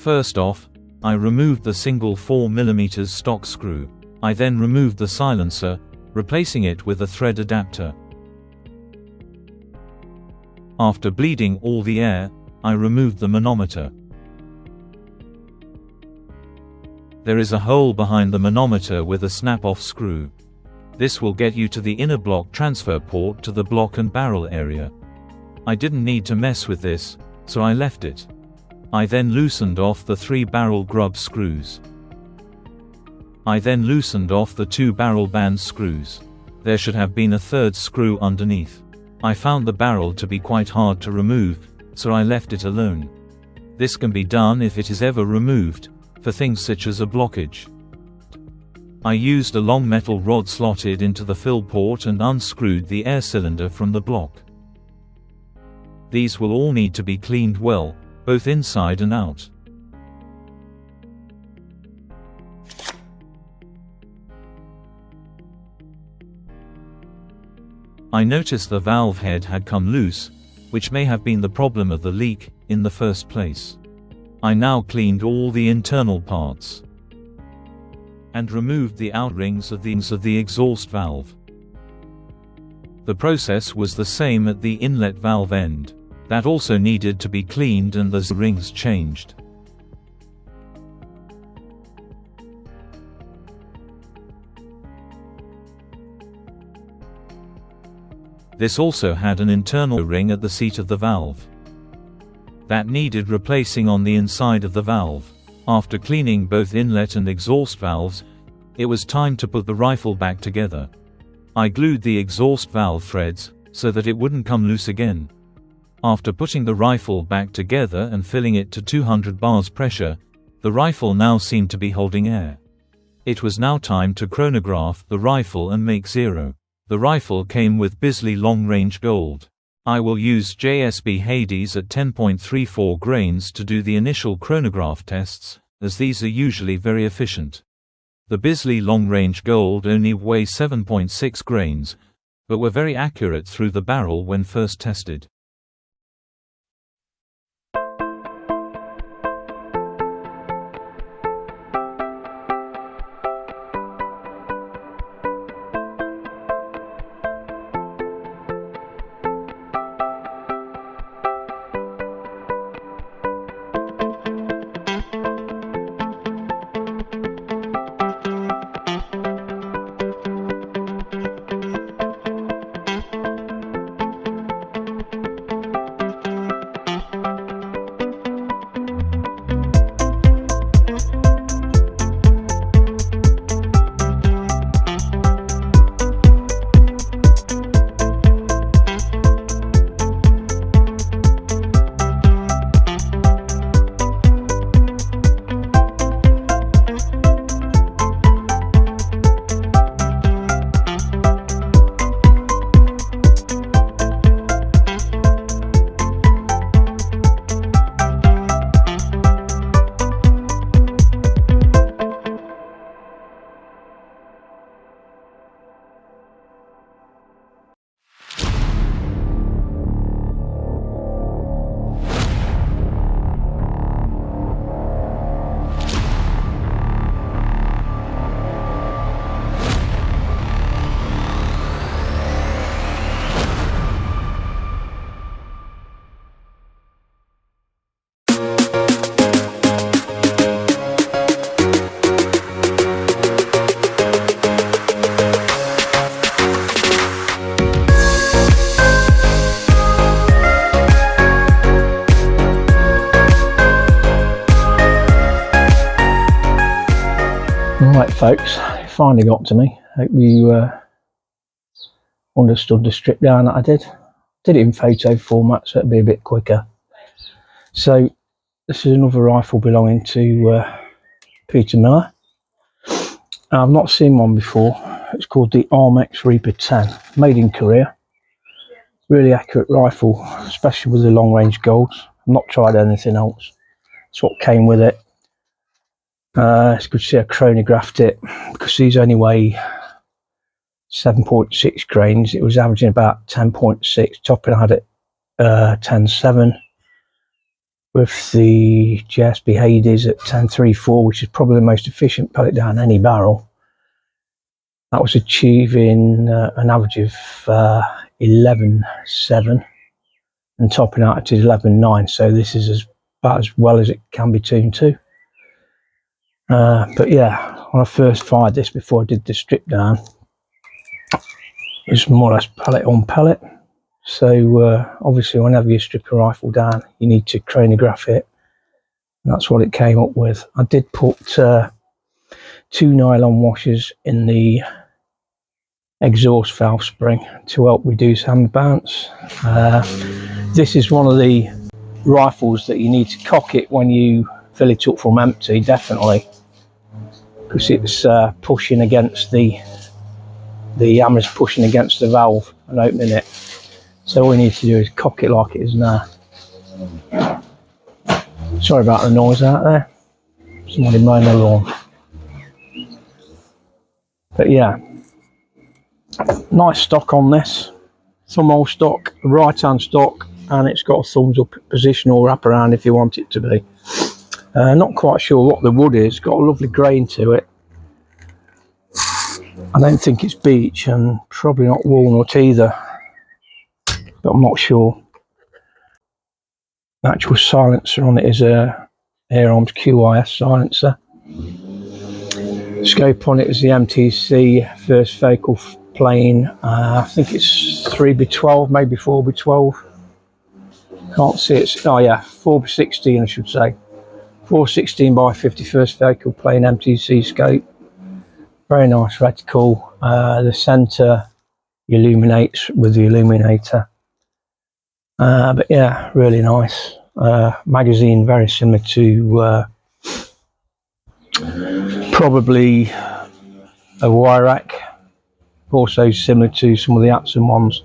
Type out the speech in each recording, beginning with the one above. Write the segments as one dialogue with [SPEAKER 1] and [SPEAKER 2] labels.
[SPEAKER 1] First off, I removed the single 4mm stock screw. I then removed the silencer, replacing it with a thread adapter. After bleeding all the air, I removed the manometer. There is a hole behind the manometer with a snap-off screw. This will get you to the inner block transfer port to the block and barrel area. I didn't need to mess with this, so I left it. I then loosened off the 3 barrel grub screws. I then loosened off the 2 barrel band screws. There should have been a 3rd screw underneath. I found the barrel to be quite hard to remove, so I left it alone. This can be done if it is ever removed, for things such as a blockage. I used a long metal rod slotted into the fill port and unscrewed the air cylinder from the block. These will all need to be cleaned well, both inside and out. I noticed the valve head had come loose, which may have been the problem of the leak in the first place. I now cleaned all the internal parts and removed the outrings of the exhaust valve. The process was the same at the inlet valve end. That also needed to be cleaned and the rings changed. This also had an internal ring at the seat of the valve. That needed replacing on the inside of the valve. After cleaning both inlet and exhaust valves, it was time to put the rifle back together. I glued the exhaust valve threads, so that it wouldn't come loose again. After putting the rifle back together and filling it to 200 bars pressure, the rifle now seemed to be holding air. It was now time to chronograph the rifle and make 0. The rifle came with Bisley Long Range Gold. I will use JSB Hades at 10.34 grains to do the initial chronograph tests, as these are usually very efficient. The Bisley Long Range Gold only weigh 7.6 grains, but were very accurate through the barrel when first tested.
[SPEAKER 2] Right folks, it finally got to me. Hope you understood the strip down that I did. Did it in photo format so it'll be a bit quicker. So this is another rifle belonging to Peter Miller. I've not seen one before. It's called the Armex Reaper 10, made in Korea. Really accurate rifle, especially with the long range golds. I've not tried anything else. That's what came with it. As you could see, I chronographed it because these only weigh 7.6 grains. It was averaging about 10.6. Topping I had it 10.7. with the JSB Hades at 10.34, which is probably the most efficient pellet down any barrel. That was achieving an average of 11.7 and topping out at 11.9, so this is about as well as it can be tuned to. But yeah, when I first fired this before I did the strip down, it was more or less pellet on pellet. So obviously whenever you strip a rifle down, you need to chronograph it. And that's what it came up with. I did put 2 nylon washers in the exhaust valve spring to help reduce hammer bounce. This is one of the rifles that you need to cock it when you fill it up from empty, definitely, because it's pushing against the hammer's pushing against the valve and opening it. So all you need to do is cock it like it is now. Sorry about the noise out there, somebody mowing the lawn. But yeah, nice stock on this, thumb hole stock, right hand stock, and it's got a thumbs up position or wrap around if you want it to be. Not quite sure what the wood is, got a lovely grain to it. I don't think it's beech and probably not walnut either, but I'm not sure. The actual silencer on it is a Armex QIS silencer. Scope on it is the MTC first focal plane. I think it's 3x12, maybe 4x12. Can't see it. Oh yeah, 4x16 I should say. 416 by 51st focal plane MTC scope. Very nice reticle. The centre illuminates with the illuminator. But yeah, really nice. Magazine very similar to probably a Wyrack, also similar to some of the Atson ones,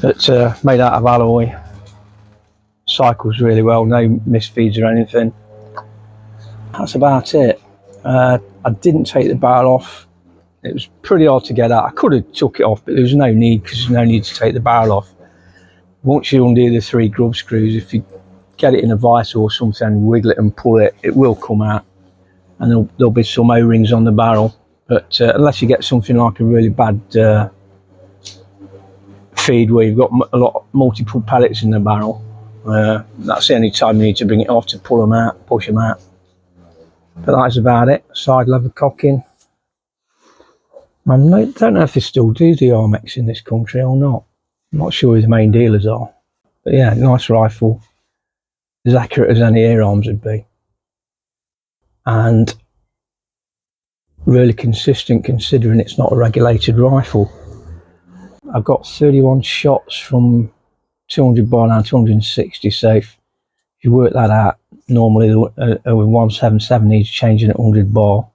[SPEAKER 2] but made out of alloy. Cycles really well, no misfeeds or anything. That's about it. I didn't take the barrel off. It was pretty hard to get out. I could have took it off, but there was no need, because there's no need to take the barrel off. Once you undo the 3 grub screws, if you get it in a vise or something, wiggle it and pull it, it will come out, and there'll be some O-rings on the barrel. But unless you get something like a really bad feed where you've got multiple pellets in the barrel, that's the only time you need to bring it off to pull them out, push them out. But that's about it. Side lever cocking. I don't know if they still do the Armex in this country or not. I'm not sure who the main dealers are. But yeah, nice rifle. As accurate as any air arms would be. And really consistent considering it's not a regulated rifle. I've got 31 shots from 200 bar down to 160, so if you work that out, normally a 177 needs changing at 100 bar.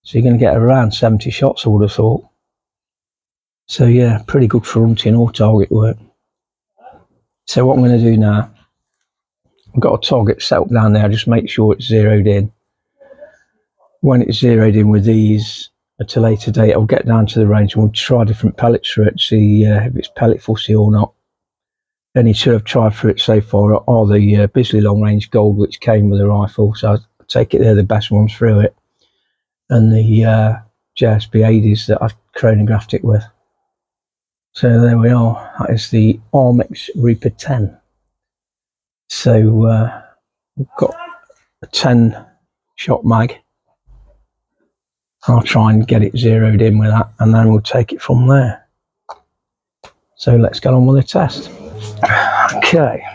[SPEAKER 2] So you're going to get around 70 shots, I would have thought. So yeah, pretty good for hunting or target work. So what I'm going to do now, I've got a target set up down there, just make sure it's zeroed in. When it's zeroed in with these, at a later date, I'll get down to the range and we'll try different pellets for it, see if it's pellet fussy or not. Any two I've tried for it so far are the Bisley Long Range Gold, which came with the rifle, so I take it they're the best ones through it, and the JSB Hades that I've chronographed it with. So there we are, that is the Armex Reaper 10. So we've got a 10 shot mag. I'll try and get it zeroed in with that, and then we'll take it from there. So let's get on with the test. Okay.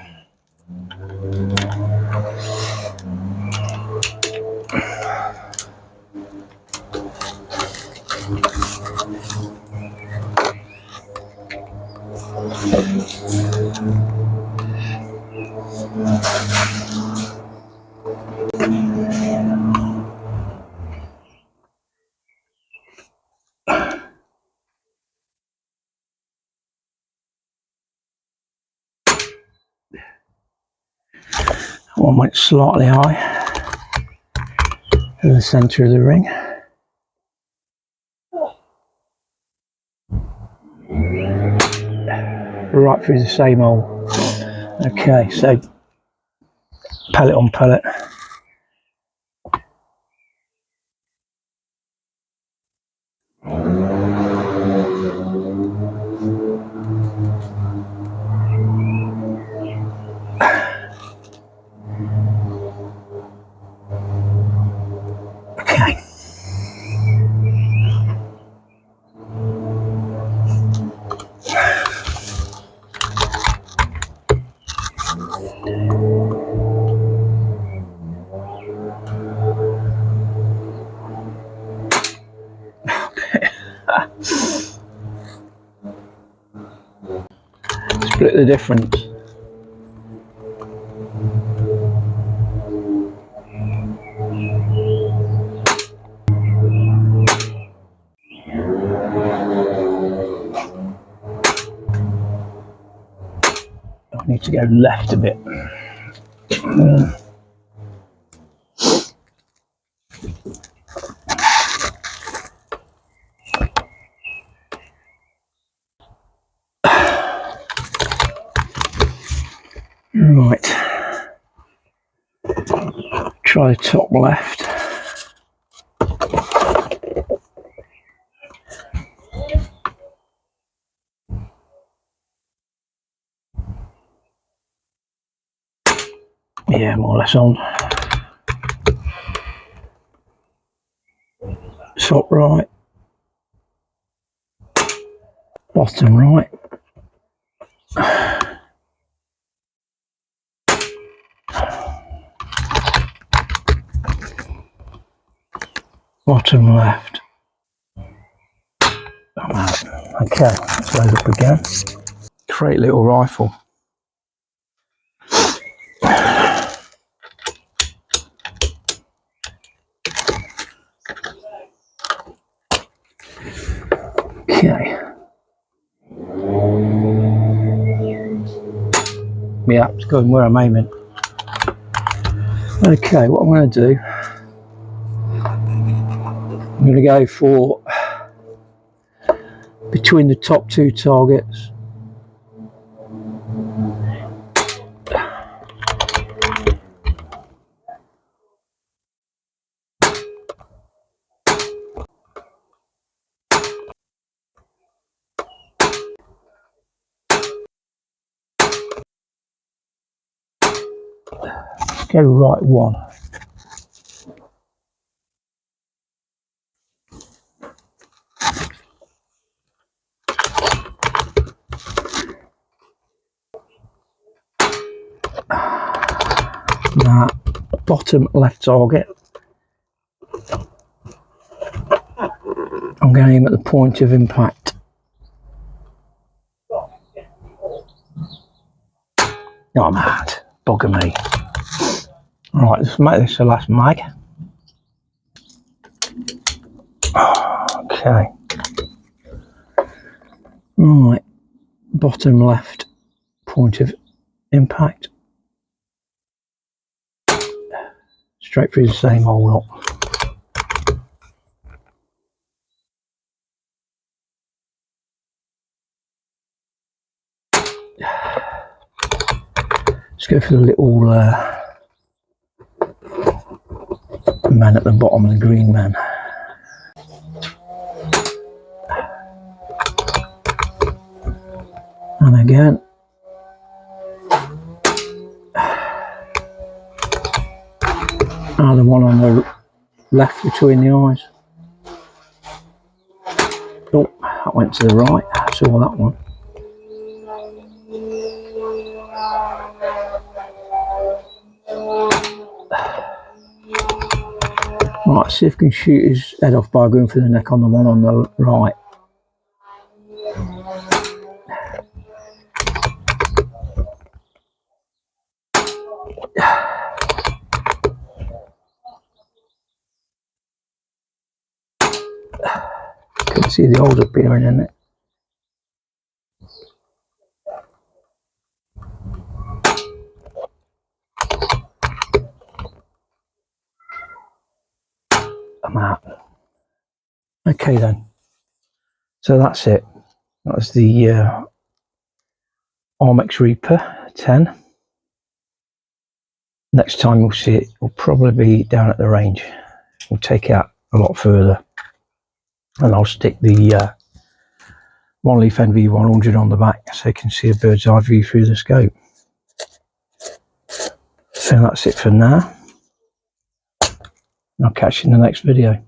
[SPEAKER 2] One went slightly high in the centre of the ring. Right through the same hole. Okay, so pellet on pellet. Okay. Split the difference. I need to go left a bit. Right. Try the top left. Yeah, more or less on. Top right. Bottom right. Bottom left. Okay, let's load up again. Great little rifle. Okay. Yeah, it's going where I'm aiming. Okay, what I'm going to do, I'm going to go for between the top two targets. Go right one. That bottom left target, I'm going to aim at the point of impact. Oh, mad. Bugger me. Right, let's make this the last mag. Okay. Right, bottom left point of impact. Straight through the same hole up. Let's go for the little man at the bottom, the green man. And again. The one on the left between the eyes. Oh, that went to the right. I saw that one. Right, see if we can shoot his head off by going for the neck on the one on the right. Can see the holes appearing in it. I'm out. Okay then. So that's it. That's the Armex Reaper 10. next time you'll see it will probably be down at the range. We'll take out a lot further, and I'll stick the one leaf NV100 on the back so you can see a bird's eye view through the scope. So that's it for now. I'll catch you in the next video.